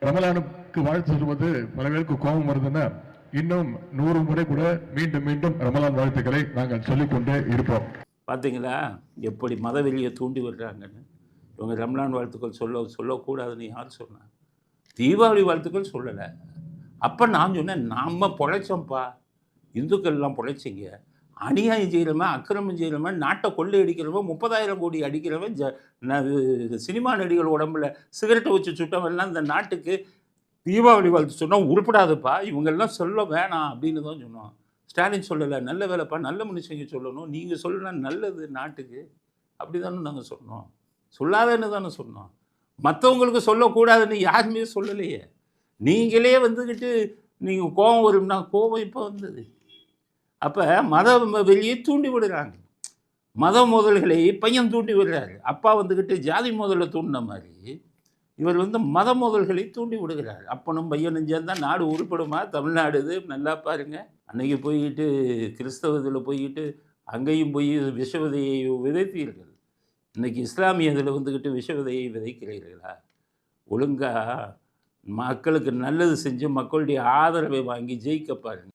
ரமலானுக்கு வாழ்த்து சொல்வது பல பேருக்கு கோபம் வருதுன்னா இன்னும் 100 முறை கூட மீண்டும் மீண்டும் ரமலான் வாழ்த்துக்களை நாங்கள் சொல்லிக்கொண்டே இருப்போம். பார்த்தீங்களா எப்படி மதவெளியை தூண்டி விடுறாங்கன்னு. இவங்க ரம்லான் வாழ்த்துக்கள் சொல்லக்கூடாதுன்னு யார் சொன்னா? தீபாவளி வாழ்த்துக்கள் சொல்லலை. அப்போ நான் சொன்னேன், நம்ம பொழைச்சோம்ப்பா, இந்துக்கள்லாம் பொழைச்சிங்க. அநியாயம் செய்கிறவன், அக்கிரமம் செய்கிறவன், நாட்டை கொள்ளையடிக்கிறவன், 30,000 கோடி அடிக்கிறவன், சினிமா நடிகர் உடம்புல சிகரெட்டை வச்சு சுட்டவன்லாம் இந்த நாட்டுக்கு தீபாவளி வாழ்த்து சொன்னால் உருப்படாதுப்பா, இவங்கெல்லாம் சொல்ல வேணாம் அப்படின்னு தான் சொன்னோம். ஸ்டாலின் சொல்லலை, நல்ல வேலைப்பா, நல்ல மனுஷங்க சொல்லணும், நீங்கள் சொல்லலாம் நல்லது நாட்டுக்கு, அப்படி தானே நாங்கள் சொன்னோம். சொல்லாதன்னு தானே சொன்னோம். மற்றவங்களுக்கு சொல்லக்கூடாதுன்னு யாருமே சொல்லலையே. நீங்களே வந்துக்கிட்டு நீங்கள் கோபம் வரும்னா கோபம் இப்போ வந்தது. அப்போ மத வெளியே தூண்டி விடுறாங்க. மத மோதல்களை பையன் தூண்டி விடுறாரு. அப்பா வந்துக்கிட்டு ஜாதி மோதலை தூண்டின மாதிரி இவர் மத மோதல்களை தூண்டி விடுகிறார். அப்பனும் பையனும் சேர்ந்தால் நாடு உருப்படுமா? தமிழ்நாடு இது நல்லா பாருங்க. அன்னைக்கு போய்கிட்டு கிறிஸ்தவத்தில் போய்கிட்டு அங்கேயும் போய் விஷவிதையை விதைத்தீர்கள். இன்னைக்கு இஸ்லாமிய இதில் வந்துக்கிட்டு விஷவிதையை விதைக்கிறீர்களா? ஒழுங்காக மக்களுக்கு நல்லது செஞ்சு மக்களுடைய ஆதரவை வாங்கி ஜெயிக்க பாருங்க.